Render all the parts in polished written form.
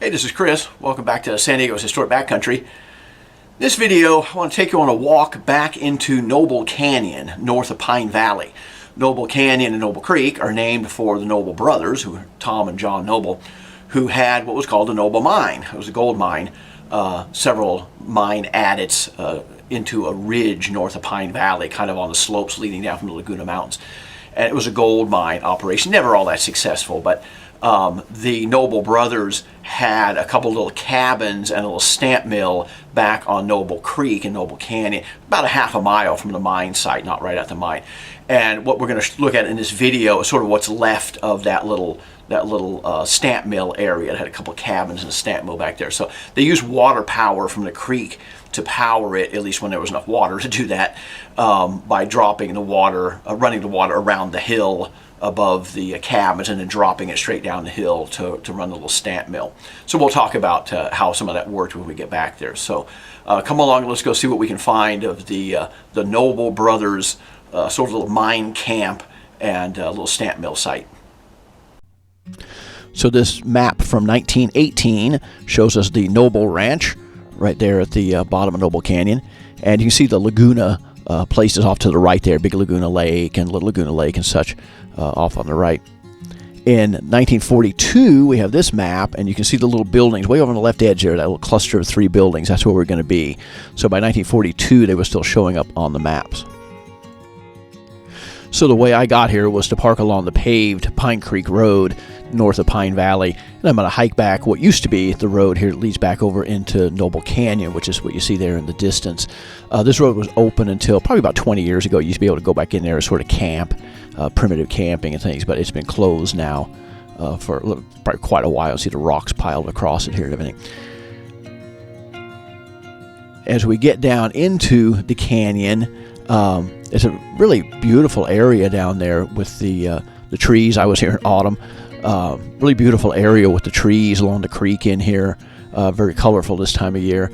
Hey, this is Chris. Welcome back to San Diego's Historic Backcountry. This video, I want to take you on a walk back into Noble Canyon, north of Pine Valley. Noble Canyon and Noble Creek are named for the Noble brothers, who are Tom and John Noble, who had what was called the Noble Mine. It was a gold mine, several mine adits into a ridge north of Pine Valley, kind of on the slopes leading down from the Laguna Mountains. And it was a gold mine operation, never all that successful, but the Noble brothers had a couple little cabins and a little stamp mill back on Noble Creek in Noble Canyon, about a half a mile from the mine site, not right at the mine. And what we're going to look at in this video is sort of what's left of that little stamp mill area. It had a couple of cabins and a stamp mill back there. So they used water power from the creek to power it, at least when there was enough water to do that, by dropping the water, running the water around the hill above the cabins and then dropping it straight down the hill to run the little stamp mill. So we'll talk about how some of that worked when we get back there. So come along and let's go see what we can find of the Noble brothers sort of little mine camp and little stamp mill site. So this map from 1918 shows us the Noble Ranch right there at the bottom of Noble Canyon, and you can see the Laguna places off to the right there, Big Laguna Lake and Little Laguna Lake and such off on the right. In 1942, we have this map, and you can see the little buildings way over on the left edge there, that little cluster of 3 buildings. That's where we're going to be. So by 1942, they were still showing up on the maps. So the way I got here was to park along the paved Pine Creek Road north of Pine Valley, and I'm going to hike back what used to be the road here that leads back over into Noble Canyon, which is what you see there in the distance. This road was open until probably about 20 years ago. You used to be able to go back in there and sort of camp, primitive camping and things, but it's been closed now for probably quite a while. See the rocks piled across it here and everything. As we get down into the canyon, it's a really beautiful area down there with the trees. I was here in autumn. Really beautiful area with the trees along the creek in here. Very colorful this time of year.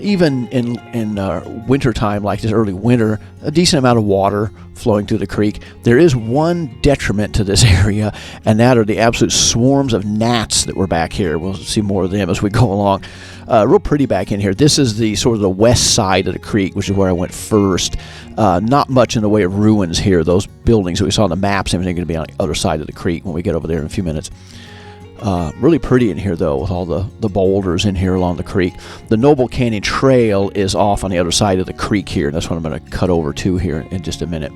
Even in winter time, like this early winter, a decent amount of water flowing through the creek. There is one detriment to this area, and that are the absolute swarms of gnats that were back here. We'll see more of them as we go along. Real pretty back in here. This is the sort of the west side of the creek, which is where I went first. Not much in the way of ruins here. Those buildings that we saw on the maps, everything are going to be on the other side of the creek when we get over there in a few minutes. Really pretty in here, though, with all the boulders in here along the creek. The Noble Canyon Trail is off on the other side of the creek here, and that's what I'm going to cut over to here in just a minute.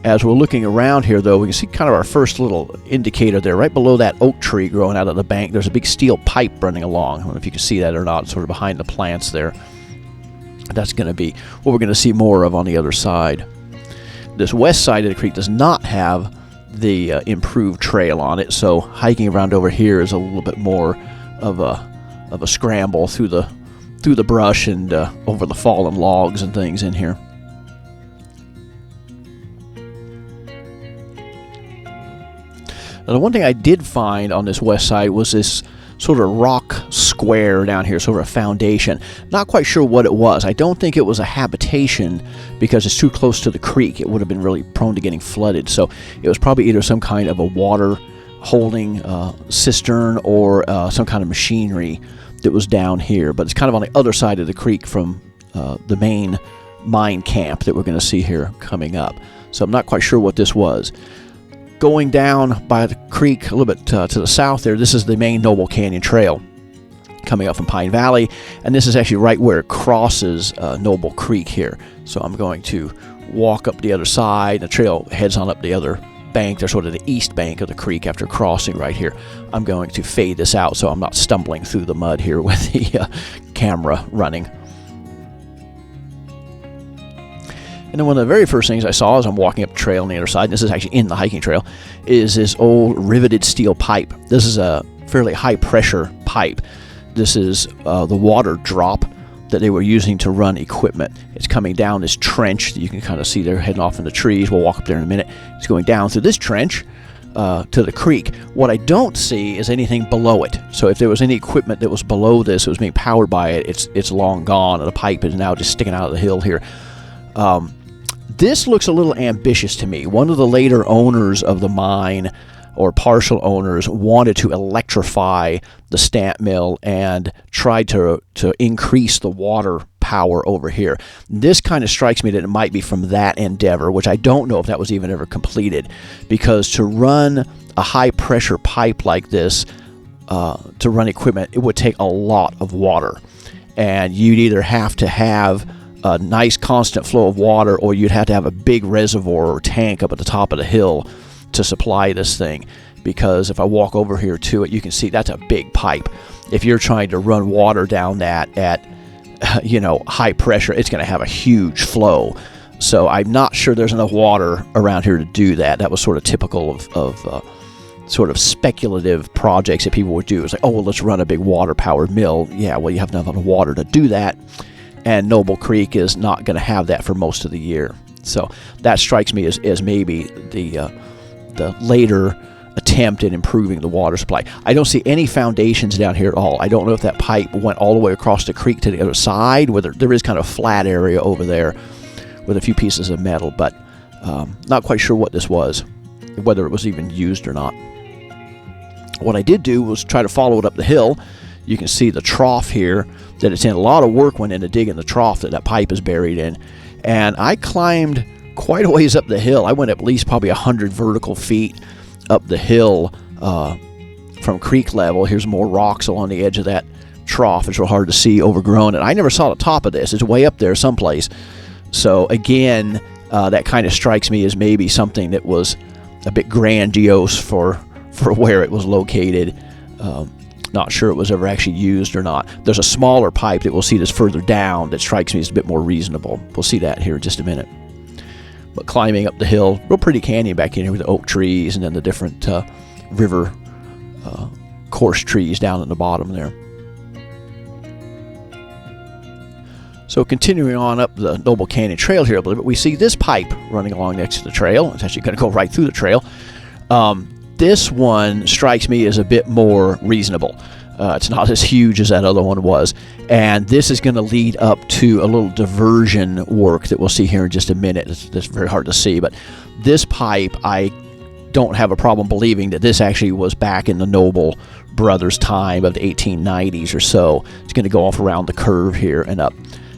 As we're looking around here, though, we can see kind of our first little indicator there. Right below that oak tree growing out of the bank, there's a big steel pipe running along. I don't know if you can see that or not, sort of behind the plants there. That's going to be what we're going to see more of on the other side. This west side of the creek does not have the improved trail on it, so hiking around over here is a little bit more of a scramble through the brush and over the fallen logs and things in here. Now, the one thing I did find on this west side was this sort of rock square down here, sort of a foundation. Not quite sure what it was. I don't think it was a habitation because it's too close to the creek. It would have been really prone to getting flooded. So it was probably either some kind of a water holding cistern or some kind of machinery that was down here. But it's kind of on the other side of the creek from the main mine camp that we're going to see here coming up. So I'm not quite sure what this was. Going down by the creek a little bit to the south there, this is the main Noble Canyon Trail coming up from Pine Valley, and this is actually right where it crosses Noble Creek here. So I'm going to walk up the other side. The trail heads on up the other bank. There's sort of the east bank of the creek after crossing right here. I'm going to fade this out so I'm not stumbling through the mud here with the camera running. And then one of the very first things I saw as I'm walking up the trail on the other side, and this is actually in the hiking trail, is this old riveted steel pipe. This is a fairly high pressure pipe. This is the water drop that they were using to run equipment. It's coming down this trench that you can kind of see there heading off in the trees. We'll walk up there in a minute. It's going down through this trench to the creek. What I don't see is anything below it. So if there was any equipment that was below this that was being powered by it, it's long gone, and the pipe is now just sticking out of the hill here. This looks a little ambitious to me. One of the later owners of the mine or partial owners wanted to electrify the stamp mill and tried to increase the water power over here. This kind of strikes me that it might be from that endeavor, which I don't know if that was even ever completed, because to run a high pressure pipe like this, to run equipment, it would take a lot of water, and you'd either have to have a nice constant flow of water, or you'd have to have a big reservoir or tank up at the top of the hill to supply this thing. Because if I walk over here to it, you can see that's a big pipe. If you're trying to run water down that at high pressure, it's going to have a huge flow. So I'm not sure there's enough water around here to do that. That was sort of typical of sort of speculative projects that people would do. It's like, oh, well, let's run a big water-powered mill. Yeah, well, you have enough water to do that, and Noble Creek is not going to have that for most of the year. So that strikes me as maybe the later attempt at improving the water supply. I don't see any foundations down here at all. I don't know if that pipe went all the way across the creek to the other side, whether there is kind of a flat area over there with a few pieces of metal, but not quite sure what this was, whether it was even used or not. What I did do was try to follow it up the hill. You can see the trough here that it's in. A lot of work went into digging the trough that pipe is buried in. And I climbed quite a ways up the hill. I went at least probably 100 vertical feet up the hill from creek level. Here's more rocks along the edge of that trough. It's real hard to see, overgrown. And I never saw the top of this. It's way up there someplace. So again, that kind of strikes me as maybe something that was a bit grandiose for where it was located. Not sure it was ever actually used or not. There's a smaller pipe that we'll see that's further down that strikes me as a bit more reasonable. We'll see that here in just a minute. But climbing up the hill, real pretty canyon back in here with the oak trees and then the different river course trees down in the bottom there. So continuing on up the Noble Canyon Trail here a little bit, we see this pipe running along next to the trail. It's actually going to go right through the trail. This one strikes me as a bit more reasonable. It's not as huge as that other one was. And this is going to lead up to a little diversion work that we'll see here in just a minute. It's very hard to see, but this pipe, I don't have a problem believing that this actually was back in the Noble brothers' time of the 1890s or so. It's going to go off around the curve here and up.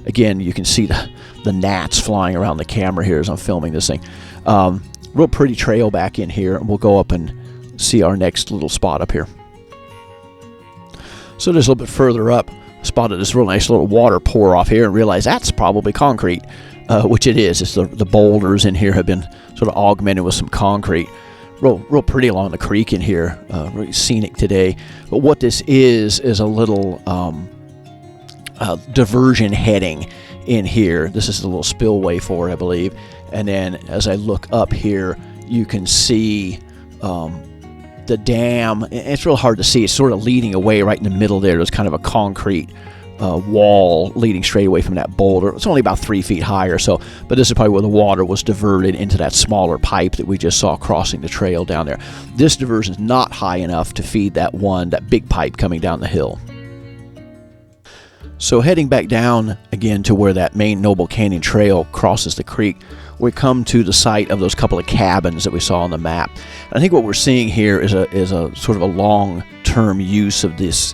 Again, you can see the gnats flying around the camera here as I'm filming this thing. Real pretty trail back in here, and we'll go up and see our next little spot up here. So just a little bit further up, spotted this real nice little water pour off here and realized that's probably concrete, which it is. It's the boulders in here have been sort of augmented with some concrete. Real pretty along the creek in here, really scenic today. But what this is a little diversion heading in here. This is a little spillway for it, I believe. And then as I look up here, you can see the dam. It's real hard to see. It's sort of leading away right in the middle there. There's kind of a concrete wall leading straight away from that boulder. It's only about 3 feet high or so, but this is probably where the water was diverted into that smaller pipe that we just saw crossing the trail down there. This diversion is not high enough to feed that big pipe coming down the hill. So heading back down again to where that main Noble Canyon Trail crosses the creek, we come to the site of those couple of cabins that we saw on the map. And I think what we're seeing here is a sort of a long-term use of this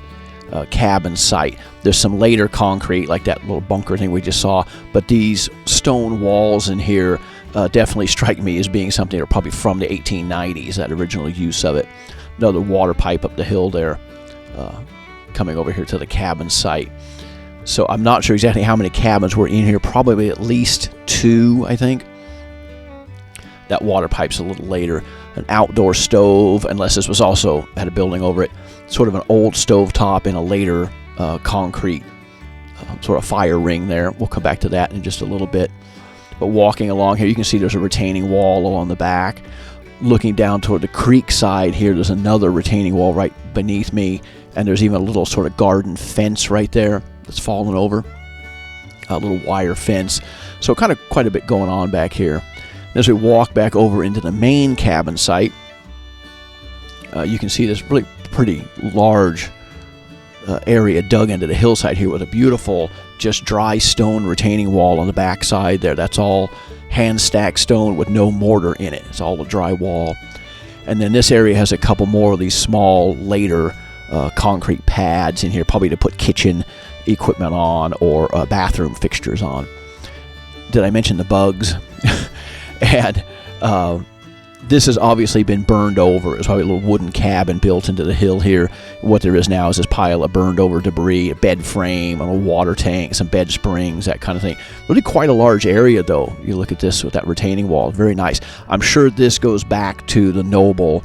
cabin site. There's some later concrete, like that little bunker thing we just saw, but these stone walls in here definitely strike me as being something that are probably from the 1890s, that original use of it. Another water pipe up the hill there, coming over here to the cabin site. So I'm not sure exactly how many cabins were in here, probably at least 2, I think. That water pipe's a little later. An outdoor stove, unless this was also had a building over it. Sort of an old stove top in a later concrete sort of fire ring there. We'll come back to that in just a little bit. But walking along here, you can see there's a retaining wall along the back. Looking down toward the creek side here, there's another retaining wall right beneath me. And there's even a little sort of garden fence right there that's fallen over. A little wire fence. So kind of quite a bit going on back here. As we walk back over into the main cabin site, you can see this really pretty large area dug into the hillside here with a beautiful, just dry stone retaining wall on the back side there. That's all hand-stacked stone with no mortar in it. It's all a dry wall. And then this area has a couple more of these small, later concrete pads in here, probably to put kitchen equipment on or bathroom fixtures on. Did I mention the bugs? And this has obviously been burned over. It's probably a little wooden cabin built into the hill here. What there is now is this pile of burned over debris, a bed frame, a water tank, some bed springs, that kind of thing. Really quite a large area, though. You look at this with that retaining wall. Very nice. I'm sure this goes back to the Noble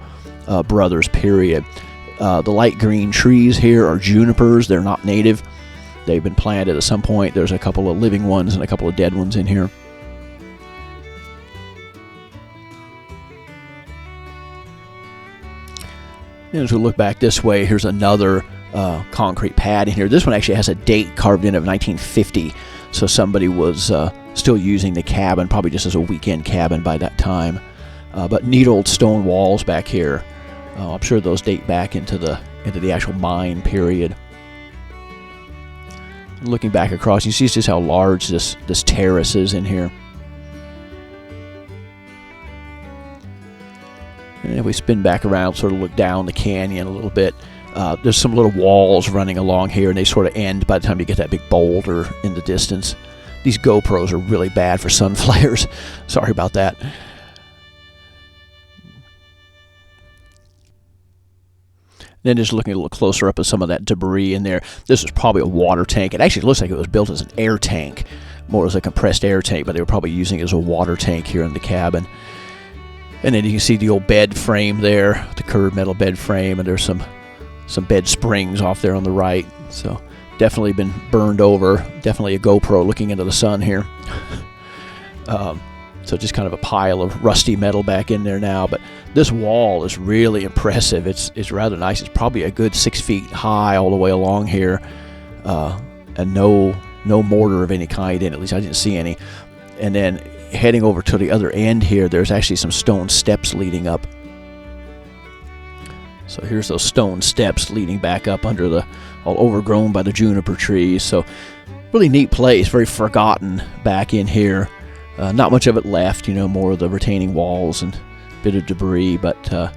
brothers period. The light green trees here are junipers. They're not native. They've been planted at some point. There's a couple of living ones and a couple of dead ones in here. And as we look back this way, here's another concrete pad in here. This one actually has a date carved in of 1950, so somebody was still using the cabin, probably just as a weekend cabin by that time. But neat old stone walls back here. I'm sure those date back into the actual mine period. Looking back across, you see just how large this terrace is in here. And if we spin back around, sort of look down the canyon a little bit, there's some little walls running along here, and they sort of end by the time you get that big boulder in the distance. These GoPros are really bad for sun flares. Sorry about that. Then just looking a little closer up at some of that debris in there. This is probably a water tank. It actually looks like it was built as an air tank, more as a compressed air tank, but they were probably using it as a water tank here in the cabin. And then you can see the old bed frame there, the curved metal bed frame, and there's some bed springs off there on the right. So definitely been burned over. Definitely a GoPro looking into the sun here. So just kind of a pile of rusty metal back in there now. But this wall is really impressive. It's rather nice. It's probably a good 6 feet high all the way along here, and no mortar of any kind in it. At least I didn't see any. And then heading over to the other end here, there's actually some stone steps leading up. So here's those stone steps leading back up under all overgrown by the juniper trees. So really neat place, very forgotten back in here. Not much of it left, more of the retaining walls and a bit of debris, but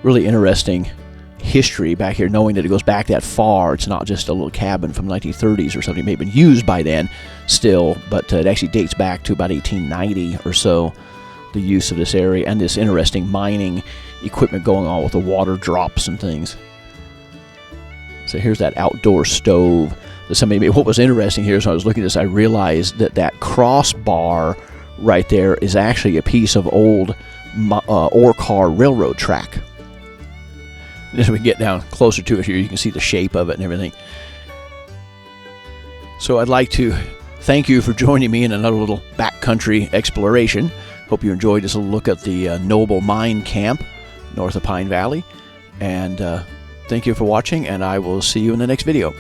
really interesting history back here, knowing that it goes back that far. It's not just a little cabin from the 1930s or something. It may have been used by then still, but it actually dates back to about 1890 or so, the use of this area, and this interesting mining equipment going on with the water drops and things. So here's that outdoor stove that somebody made. What was interesting here is when I was looking at this, I realized that crossbar right there is actually a piece of old ore car railroad track. And as we get down closer to it here, you can see the shape of it and everything. So I'd like to thank you for joining me in another little backcountry exploration. Hope you enjoyed this little look at the Noble Mine Camp north of Pine Valley. And thank you for watching, and I will see you in the next video.